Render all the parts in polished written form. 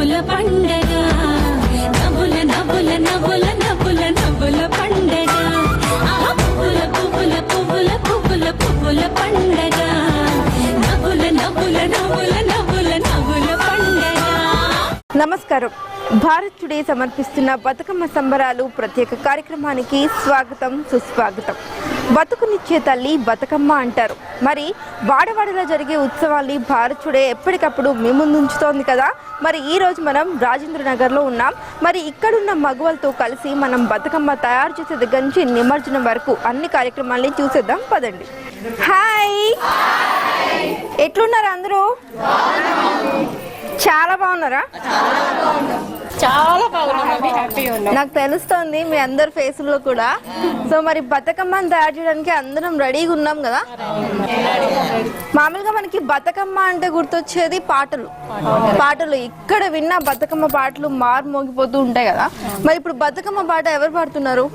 నవ్వుల పండగ నవ్వుల నవ్వుల నవ్వుల నవ్వుల నవ్వుల పండగ పువ్వుల పువ్వుల పువ్వుల పువ్వుల పువ్వుల పండగ నవ్వుల నవ్వుల నవ్వుల నవ్వుల నవ్వుల పండగ. నమస్కారం. భారత్ టుడే సమర్పిస్తున్న బతుకమ్మ సంబరాలు ప్రత్యేక కార్యక్రమానికి స్వాగతం, సుస్వాగతం. బతుకునిచ్చే తల్లి బతుకమ్మ అంటారు. మరి వాడవాడలో జరిగే ఉత్సవాల్ని భారత్ టుడే ఎప్పటికప్పుడు మీ ముందు ఉంచుతోంది కదా. మరి ఈరోజు మనం రాజేంద్ర నగర్లో ఉన్నాం. మరి ఇక్కడున్న మగవాళ్ళతో కలిసి మనం బతుకమ్మ తయారు చేసే దగ్గర నుంచి నిమజ్జనం వరకు అన్ని కార్యక్రమాలని చూసేద్దాం పదండి. హాయ్, ఎట్లున్నారు అందరూ? చాలా బాగున్నారా? చాలా బాగున్నాం. నాకు తెలుస్తుంది మీ అందరి ఫేసుల్లో కూడా. సో మరి బతుకమ్మని తయారు చేయడానికి అందరం రెడీగా ఉన్నాం కదా. మామూలుగా మనకి బతుకమ్మ అంటే గుర్తొచ్చేది పాటలు ఇక్కడ విన్న బతుకమ్మ పాటలు మారు మోగిపోతూ ఉంటాయి కదా. మరి ఇప్పుడు బతుకమ్మ పాట ఎవరు పాడుతున్నారు?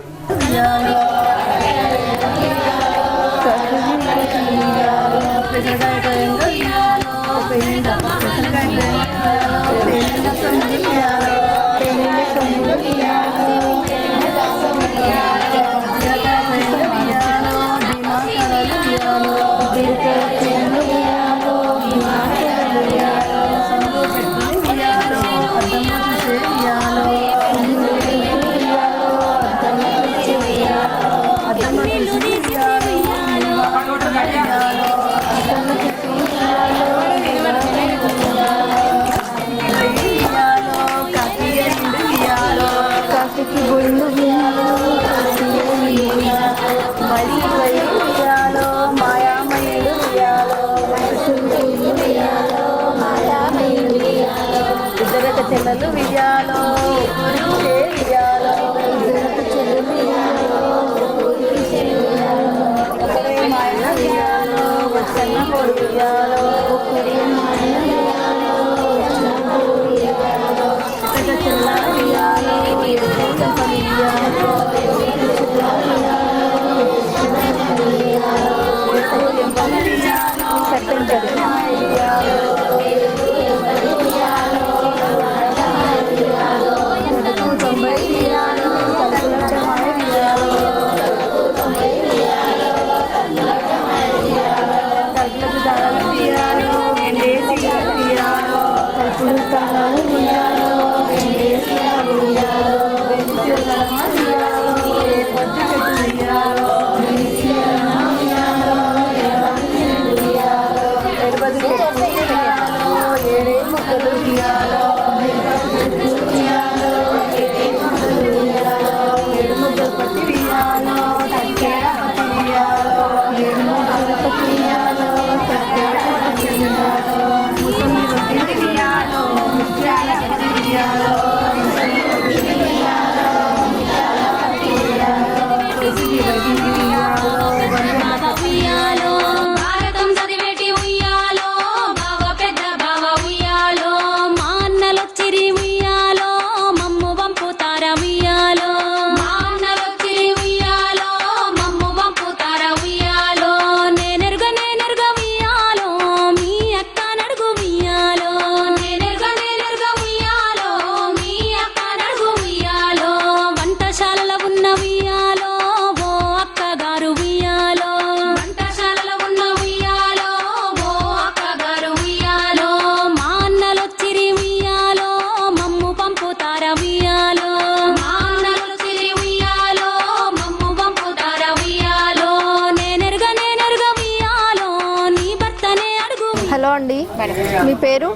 చెల్లెలు విజయాలో హలో అండి, మీ పేరు?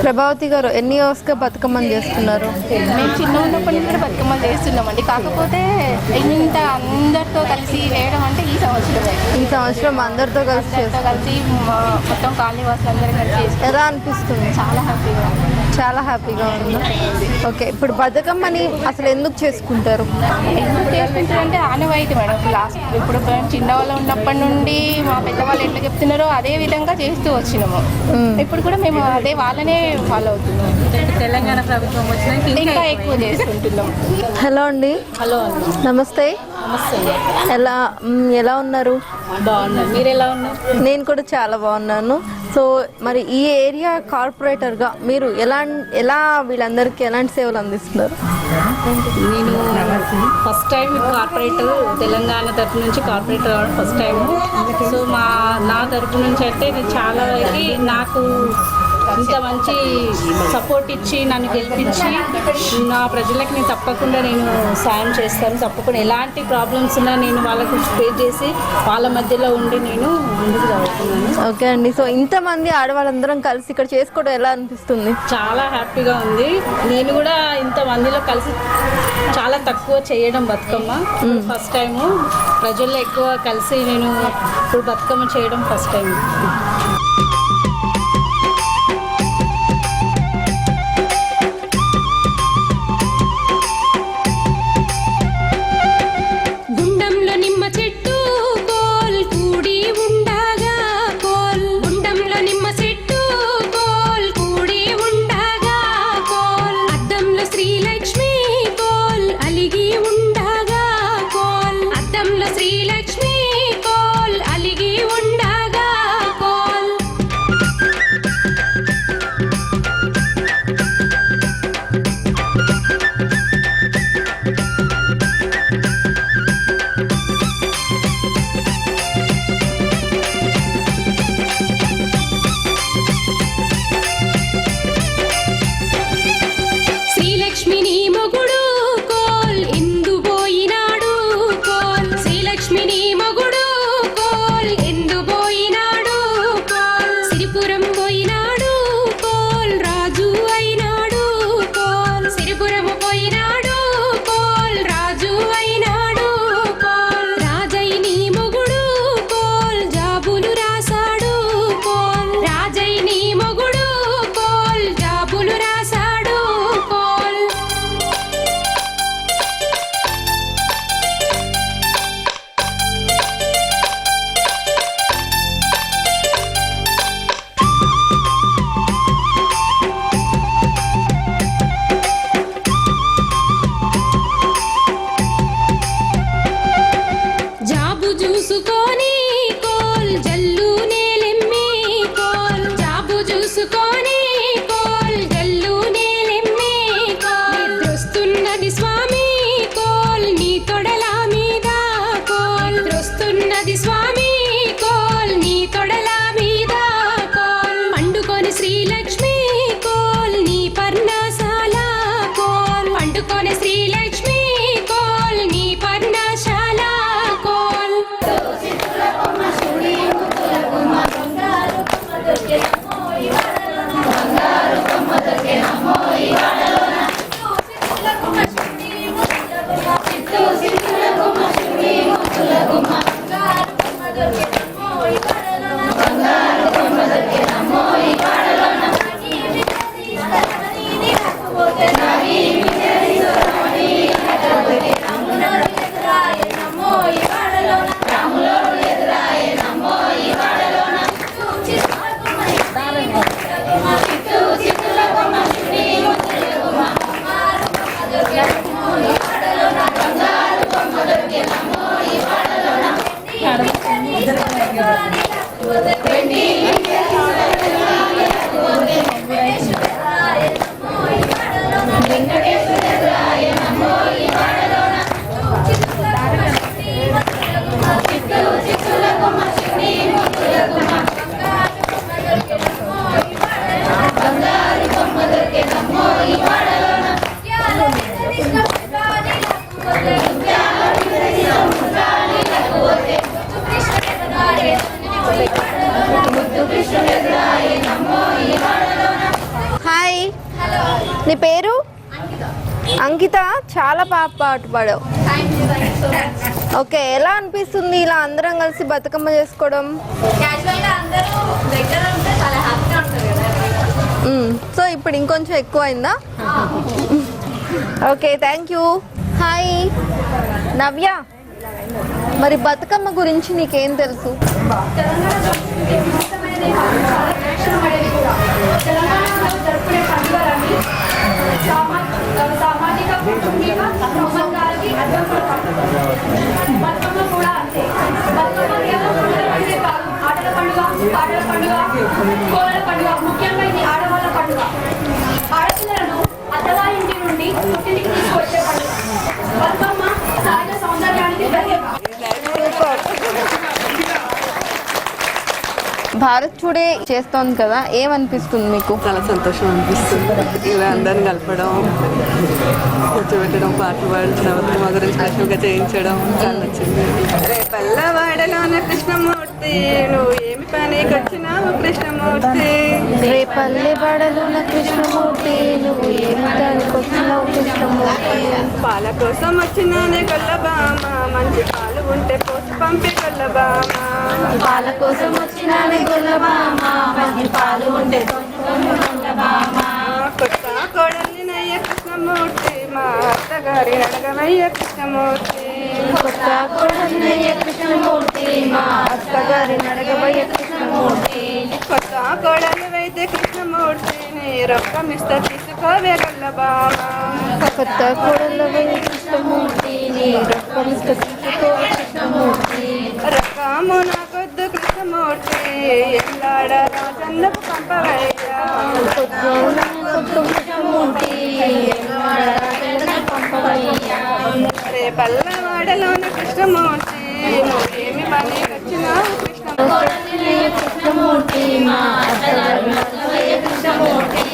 ప్రభావతి గారు. ఎన్ని ఇయర్స్గా బతుకమ్మని చేస్తున్నారు? మేము చిన్న ఉన్నప్పటి నుంచి బతుకమ్మలు చేస్తున్నామండి. కాకపోతే ఇంత అందరితో కలిసి వేయడం అంటే ఈ సంవత్సరం అందరితో కలిసి మొత్తం కాలనీ వాసులు అందరం కలిసి ఎలా అనిపిస్తుంది? చాలా హ్యాపీగా ఉంది. ఓకే, ఇప్పుడు బతుకమ్మని అసలు ఎందుకు చేసుకుంటారు? అంటే ఆనవాయితీ మేడం. ఇప్పుడు చిన్నవాళ్ళు ఉన్నప్పటి నుండి మా పెద్దవాళ్ళు ఎట్లా చెప్తున్నారో అదే విధంగా చేస్తూ వచ్చినాము. ఇప్పుడు కూడా మేము అదే వాళ్ళనే ఫాలో అవుతున్నాం. తెలంగాణ ప్రభుత్వం వచ్చిన ఇంకా ఎక్కువ చేసుకుంటున్నాం. హలో అండి. హలో, నమస్తే. ఎలా ఉన్నారు? బాగున్నారు. మీరు ఎలా ఉన్నారు? నేను కూడా చాలా బాగున్నాను. సో మరి ఈ ఏరియా కార్పొరేటర్గా మీరు ఎలా వీళ్ళందరికీ ఎలాంటి సేవలు అందిస్తున్నారు? నేను ఫస్ట్ టైం కార్పొరేటర్ తెలంగాణ తరపు నుంచి కార్పొరేటర్ రావడం ఫస్ట్ టైము. సో నా తరపు నుంచి అంటే నేను చాలా వరకు నాకు ఇంత మంచి సపోర్ట్ ఇచ్చి నన్ను గెలిపించి నా ప్రజలకు నేను తప్పకుండా నేను సాయం చేస్తాను. తప్పకుండా ఎలాంటి ప్రాబ్లమ్స్ ఉన్నా నేను వాళ్ళకు ఫేస్ చేసి వాళ్ళ మధ్యలో ఉండి నేను ముందుకు చదువుతున్నాను. ఓకే అండి. సో ఇంతమంది ఆడవాళ్ళందరం కలిసి ఇక్కడ చేసుకోవడం ఎలా అనిపిస్తుంది? చాలా హ్యాపీగా ఉంది. నేను కూడా ఇంతమందిలో కలిసి చాలా తక్కువ చేయడం బతుకమ్మ ఫస్ట్ టైము. ప్రజల్లో ఎక్కువ కలిసి నేను ఇప్పుడు బతుకమ్మ చేయడం ఫస్ట్ టైం. హాయ్, నీ పేరు? అంకిత. చాలా పాట పాడావు. ఓకే, ఎలా అనిపిస్తుంది ఇలా అందరం కలిసి బతుకమ్మ చేసుకోవడం? సో ఇప్పుడు ఇంకొంచెం ఎక్కువ అయిందా? Okay, thank you. హాయ్ నవ్య, మరి బతుకమ్మ గురించి నీకేం తెలుసు? సామాజిక కుటుంబీక సంబంధాలకి బతుకమ్మ కూడా అంతే. బతుకమ్మ కేవలం పండుగ కాదు, ఆటల పండుగ, పాటల పండుగ, కోడల పండుగ ముఖ్యంగా ఇది ఆడవాళ్ళ పండుగ. ఆడపిల్లలను అత్తగారి ఇంటి నుండి పుట్టింటికి తీసుకొచ్చే పండుగ. బతుకమ్మ సహజ సౌందర్యానికి ప్రత్యేక. భారత్ టుడే చేస్తోంది కదా, ఏమనిపిస్తుంది మీకు? చాలా సంతోషం అనిపిస్తుంది. ఇలా అందరిని కలపడం, కూర్చోబెట్టడం, పాటలు పాడించడం, మా గురించి స్పెషల్గా చేయించడం చాలా నచ్చింది. రేపల్లవాడలోన కృష్ణమూర్తి, నువ్వు ఏమి పనికి వచ్చినావు కృష్ణమూర్తి. రేపల్లె బడలున కృష్ణమూర్తి, నువ్వు ఏమి దానికొచ్చినావు కృష్ణమూర్తి. పాల కోసం వచ్చినానే గొల్లబామ, మంచి పాలు ఉంటే పోసి పంపే గొల్లబామ. పాల కోసం వచ్చినానే గొల్లబామ, మంచి పాలు ఉంటే గొల్లబామ. కొత్త కోడల్ని నయ్య కృష్ణమూర్తి, మా అత్తగారి అడగవయ్య కృష్ణమూర్తి. కొత్త కొడన్నయ్య కృష్ణమూర్తి, మా అత్తగారి నడగబోయ కృష్ణమూర్తి. కొత్త కోడలు అయితే కృష్ణమూర్తి, నీ రొక్కం ఇస్తా తీసుకోవే గొల్లబామ. కొత్త కోడలవై కృష్ణమూర్తి, నీ రొక్కమిస్త తీసుకో కృష్ణమూర్తి. రకము నాకొద్దు కృష్ణమూర్తి, ఎల్లాడ రాజన్నకు పంపవయ్యా. కొత్త కృష్ణమూర్తి, పంపవయ్యా. రేపల్లవాడలోన కృష్ణమూర్తి, నువ్వేమి పని వచ్చినావు కృష్ణమూర్తి. కృష్ణమూర్తి, మా అత్తగారి నడగబోయ కృష్ణమూర్తి.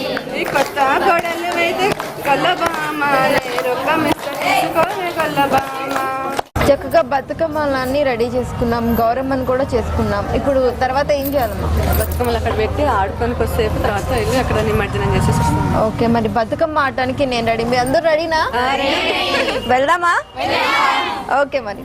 ఈ కొత్త కోడలు అయితే గొల్లబామ, నీ రొక్కం ఇస్తా తీసుకోవే గొల్లబామ. చక్కగా బతుకమ్మలన్నీ రెడీ చేసుకున్నాం, గౌరమ్మని కూడా చేసుకున్నాం. ఇప్పుడు తర్వాత ఏం చేయాలమ్మా? బతుకమ్మలు అక్కడ పెట్టి ఆడుకొని కొద్దిసేపు తర్వాత వెళ్ళి అక్కడ నిమజ్జనం చేసేస్తాం. ఓకే, మరి బతుకమ్మ ఆడటానికి నేను రెడీ, మీరు అందరూ రెడీనా? వెళ్దామా? ఓకే, మరి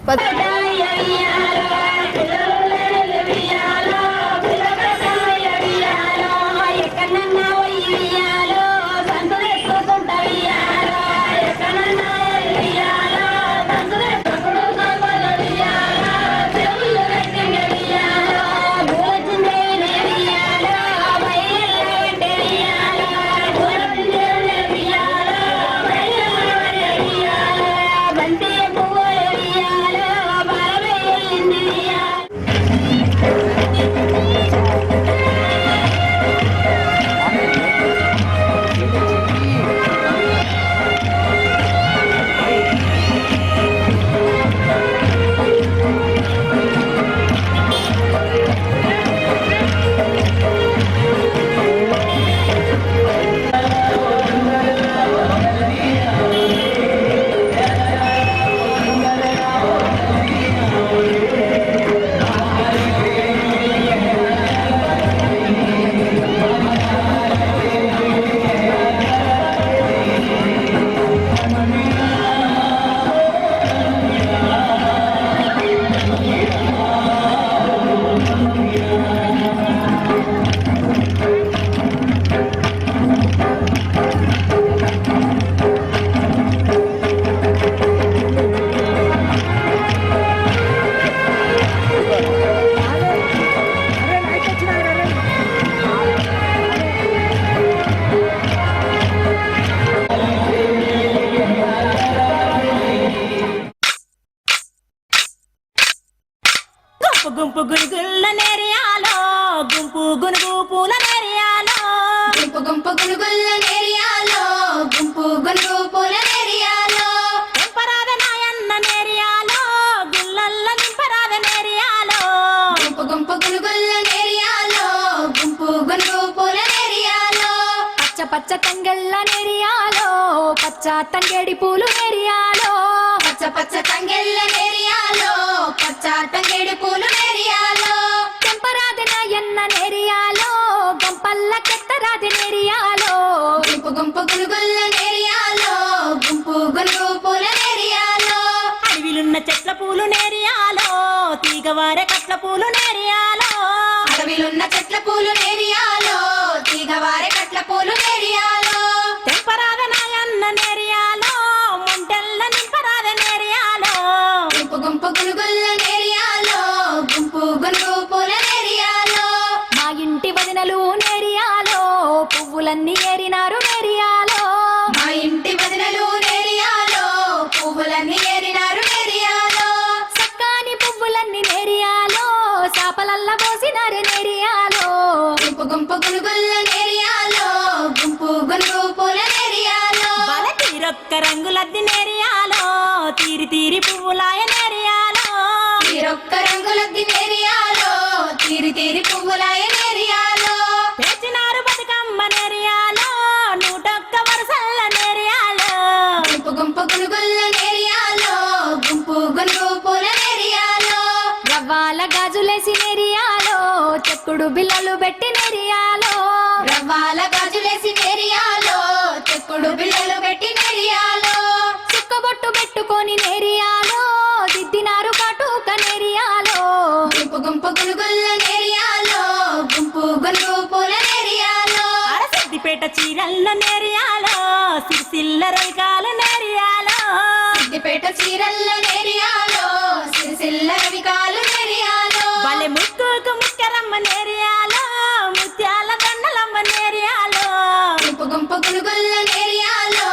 గుంపు గురుగుల నేరియాలో, గుంపు గునుగు పూల నేరియాలో. గుంపు గుంపు గునుగుల్ల నేరియాలో, గుంపు గునుగు పూల నేరియాలో. నింపరాద నాయన్న నేరియాలో, గుళ్ళల్ల నింపరాద నేరియాలో. గుంపు గుంపు గునుగుల్ల నేరియాలో, గుంపు గునుగు పూల నేరియాలో. పచ్చ పచ్చ తంగెళ్ళ నేరియాలో, పచ్చ తంగేడి పూలు నేరియాలో. పచ్చ పచ్చ తంగెళ్ళ నేరియాలో, పచ్చ తంగేడి పూలు నేరియాలో. తెంపరాద నాయన్న నేరియాలో, గంపల్ల కెత్తరాద నేరియాలో. గుంపు గుంపు గునుగుల్ల నేరియాలో, గుంపు గునుగు పూల నేరియాలో. అడవిలున్న చెట్ల పూలు నేరియాలో, తీగవారే కట్ల పూలు నేరియాలో. అడవిలున్న చెట్ల పూలు నేరియాలో, తీగవారే కట్ల పూలు నేరియాలో. తెంపరాద నాయన్న నేరియాలో, ముంటెల్ల నింపరాద నేరియాలో. గుంపు గుంపు గునుగుల్ల నేరియాలో, గుంపు గునుగు పూల నేరియాలో. మా ఇంటి వదినలు నేరియాలో, పువ్వులన్నీ ఏరినారు నేరియాలో. మా ఇంటి వదినలు నేరియాలో, పువ్వులన్నీ ఏరినారు నేరియాలో. సక్కాని పువ్వులన్నీ నేరియాలో, సాపల రవ్వల్ల పోసినారే నేరియాలో గుంపు గుంపు గునుగుల్ల నేరియాలో గుంపు గునుగు పూల నేరియాలో బల తీరొక్క రంగులద్ది నేరియాలో తీరి తీరి పువ్వులాయ నేరియాలో తీరొక్క రంగులద్ది నేరియాలో తీరి తీరి పువ్వులాయ నేరియాలో పేర్చినారు బతుకమ్మ నేరియాలో 101 వరసల్ల నేరియాలో గుంపు గుంపు గునుగుల్ల నేరియాలో గుంపు గునుగు పూల నేరియాలో రవ్వాల గాజులేసి నేరియాలో చెక్కుడు బిల్లలు పెట్టి నేరియాలో రవ్వాల గాజులేసి నేరియాలో చెక్కుడు బిళ్ళలు పెట్టి నేరియాలో చుక్కబొట్టు పెట్టుకొని నేరియాలో దిద్దినారు కాటుక నేరియాలో గుంపు గుంపు గునుగుల్ల నేరియాలో గుంపు గునుగు పూల నేరియాలో సిద్దిపేట చీరల్ల నేరియాలో సిరిసిల్ల రవికాల నేరియాలో సిద్దిపేట చీరల్ల నేరియాలో సిరిసిల్ల రవికాలు నేరియాలో బలె ముక్కుకు ముక్కరమ్మ నేరియాలో ముత్యాల దండలమ్మ నేరియాలో గుంపు గుంపు గునుగుల్ల నేరియాలో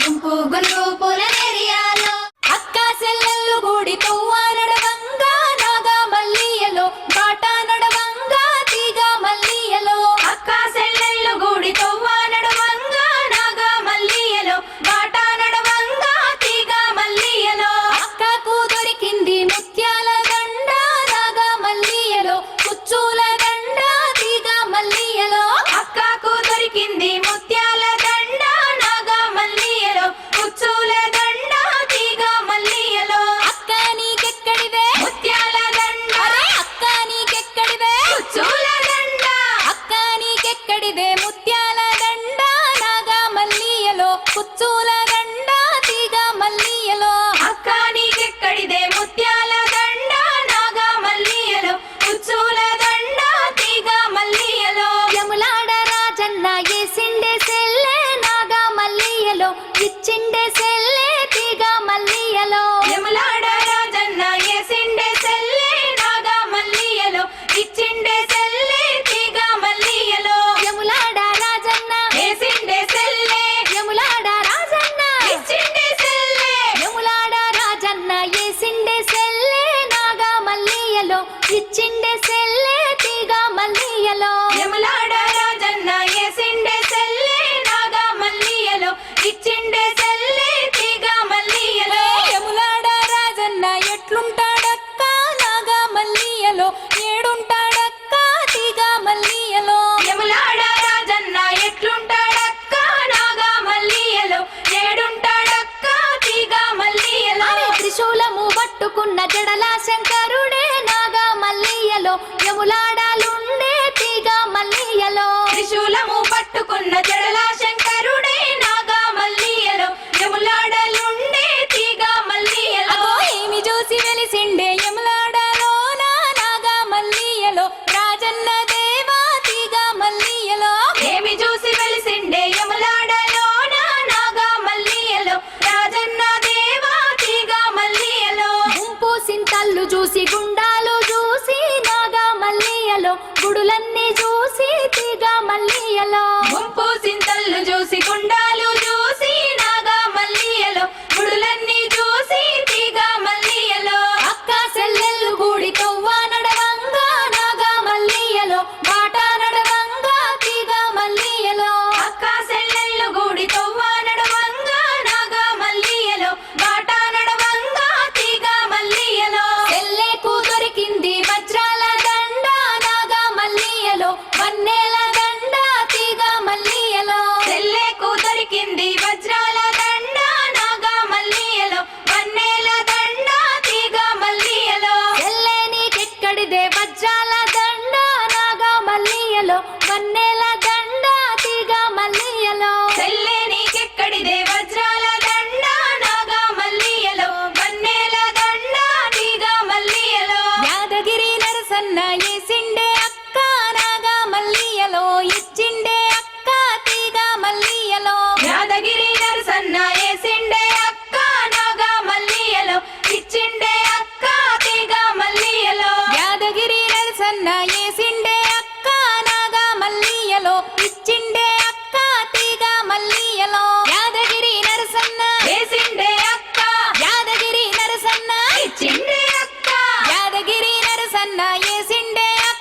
గుంపు గునుగు పూల నేరియాలో అక్క సెల్లెల్లు గుడి తవ్వ నడవంగా నాగా మల్లియలో బాట నడవంగా తీగ మల్లియలో అక్క సెల్లెళ్ళు గూడి తొవ్వ నడవంగా నాగా మల్లియలో బాట నడవంగా తీగ మల్లియలో అక్కకు దొరికింది ముత్యాల దండ నాగా మల్లియలో కుచ్చుల దండ తీగ మల్లియలో అక్కకు దొరికింది ముత్యాల దండ నాగా మల్లియలో కుచ్చుల దండ తీగ మల్లియలో అక్క నీకెక్కడివే ముత్యాల దండ అరే అక్క నీకెక్కడివే కుచ్చుల దండ అక్క నీకెక్కడివే ముత్యాల దండ నాగా మల్లియలో కుచ్చుల దండ తీగ మల్లియలో అక్క నీకెక్కడిదే ముత్యాల దండ నాగా మల్లియలో కుచ్చుల దండ తీగ మల్లియలో యములాడ రాజన్న ఏసిండే సెల్లే నాగా మల్లియలో ఇచ్చిండే సెల్లే తీగ మల్లియలో యములాడ రాజన్న ఏసిండే సెల్లే నాగా మల్లియలో ఇచ్చిండే సెల్లే తీగ మల్లియలో యములాడ రాజన్న ఏసిండే సెల్లే యములాడ రాజన్న ఇచ్చిండే సెల్లే యములాడ రాజన్న ఏసిండే సెల్లే నాగా మల్లియలో ఇచ్చిండే సెల్లే తీగ మల్లియలో యములాడ రాజన్న ఏసిండే సెల్లే నాగా మల్లియలో ఇచ్చిండే సెల్లే తీగ మల్లియలో యములాడ రాజన్న ఎట్లుంటాడక్క నాగా మల్లియలో ఏడుంటాడక్క తీగ మల్లియలో యములాడ రాజన్న ఎట్లుంటాడక్క నాగా మల్లియలో ఏడుంటాడక్క తీగ మల్లియలో అరే త్రిశూలము పట్టుకున్న జడల శంకరుడే నాగా మల్లియలో యములాడాలుండే తీగ మల్లియలో త్రిశూలము పట్టుకున్న జడల శంకరుడే నాగా మల్లియలో యములాడలుండే తీగ మల్లియలో అగో ఏమి చూసి వెలిసిండే యములాడలోన నాగా మల్లియలో రాజన్న దేవా తీగ మల్లియలో ఏమి చూసి వెలిసిండే యములాడలోన నాగా మల్లియలో రాజన్న దేవా తీగ మల్లియలో గుంపు సింతల్లు చూసి గుండాలు చూసి నాగా మల్లియలో గుడులన్నీ చూసి తీగ మల్లియలో గుంపు సింతల్లు చూసి గుండాలు చూసి నాగా మల్లియలో గుడులన్నీ చూసి తీగ మల్లియలో అక్క సెల్లెల్లు గుడి తవ్వ నడవంగా నాగా మల్లియలో బాట నడవంగా తీగ మల్లియలో అక్క సెల్లెళ్ళు గూడి తొవ్వ నడవంగా నాగా మల్లియలో బాట నడవంగా తీగ మల్లియలో సెల్లెకు దొరికింది వజ్రాల దండ నాగా మల్లియలో వన్నెల దండ తీగ మల్లియలో సెల్లెకు దొరికింది వజ్రాల దండ నాగా మల్లియలో వన్నేల దండ తీగ మల్లియలో సెల్లె నీకెక్కడిదే వజ్రాల దండ నాగా మల్లియలో వన్నెల దండ తీగ మల్లియలో సెల్లె నీకెక్కడిదే వజ్రాల దండ నాగా మల్లియలో వన్నేల దండ తీగ మల్లియలో యాదగిరి నరసన్న ఏసిండే అక్క నాగా మల్లియలో ఇచ్చిండే అక్క తీగ మల్లియలో యాదగిరి నరసన్న ఏసిండే అక్క నాగా మల్లియలో ఇచ్చిండే అక్క తీగ మల్లియలో యాదగిరి నరసన్న ఏసిండే అక్క నాగా మల్లియలో ఇచ్చిండే అక్క తీగ మల్లియలో యాదగిరి నరసన్న ఏసిండే అక్క యాదగిరి నరసన్న ఇచ్చిండే అక్క యాదగిరి నరసన్న ఏసిండే అక్క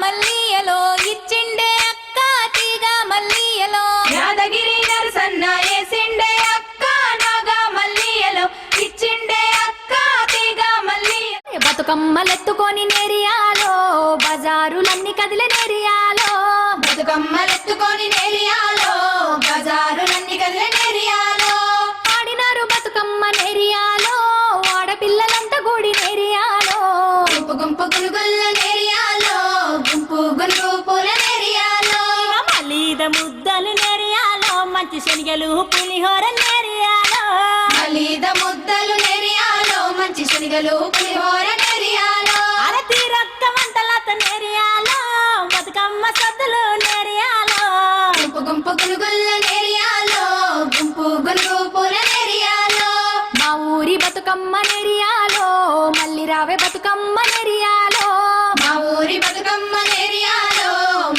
మల్లియలో ఇచ్చిండే అక్క తీగ మల్లియలో యాదగిరి నరసన్న వేసిండే అక్క నాగా మల్లియలో ఇచ్చిండే అక్క తీగ మల్లి బతుకమ్మలెత్తుకొని నేరియాలో బజారులన్నీ కదిలే నేరియాలో బతుకమ్మలెత్తుకొని నేరియాలో బజారులన్నీ కదిలే నేరియాలో ఆడినారు బతుకమ్మ నేరియాలో ఆడపిల్లలంతా కూడి నేరియాలో గుంపు గుంపు గురుగుల్ల నేరియాలో గుంపు గుంపు పూల నేరియాలో మలీద ముద్దలు నెరియాలో మంచి శనిగలు పులిహోర నెరియాలో మలీద ముద్దలు నేరియాలో మంచి శనిగలు పులిహోర నేరియాలో అరతి రొక్క వంటలత నెరియాలో బతుకమ్మ సద్దులు నెరియాలో గుంపు గుంపు గురుగుల్ల నేరియాలో గుంపు గుంపు పూల నేరియాలో మా ఊరి బతుకమ్మ నేరియాలో మళ్ళీ రావే బతుకమ్మ నేరియాలో మా ఊరి బతుకమ్మ నేరియాలో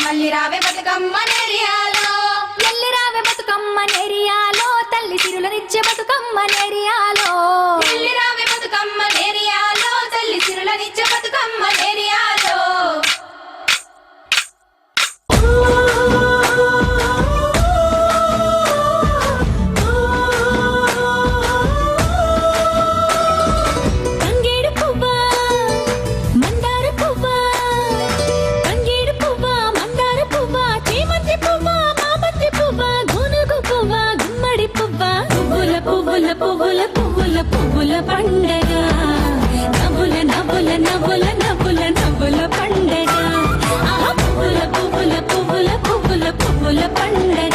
మళ్ళీ రావే బతుకమ్మ నేరియాలో ఎల్లి రావే బతుకమ్మ నేరియాలో తల్లి సిరులనిచ్చే బతుకమ్మ నేరియాలో ఎల్లి రావే బతుకమ్మ నేరియాలో తల్లి సిరులనిచ్చే బతుకమ్మ నేరియాలో తంగేడు పువ్వా మందార పువ్వా తంగేడు పువ్వా మందార పువ్వా చేమంతి పువ్వా మామంతి పువ్వా గునుగు పువ్వా గుమ్మడి పువ్వా పువ్వుల పువ్వుల పువ్వుల పువ్వుల పువ్వుల పండగ నవ్వుల నవ్వుల నవ్వుల నవ్వుల నవ్వుల పండగ ఆ పువ్వుల పువ్వుల పువ్వుల పువ్వుల పువ్వుల పండగ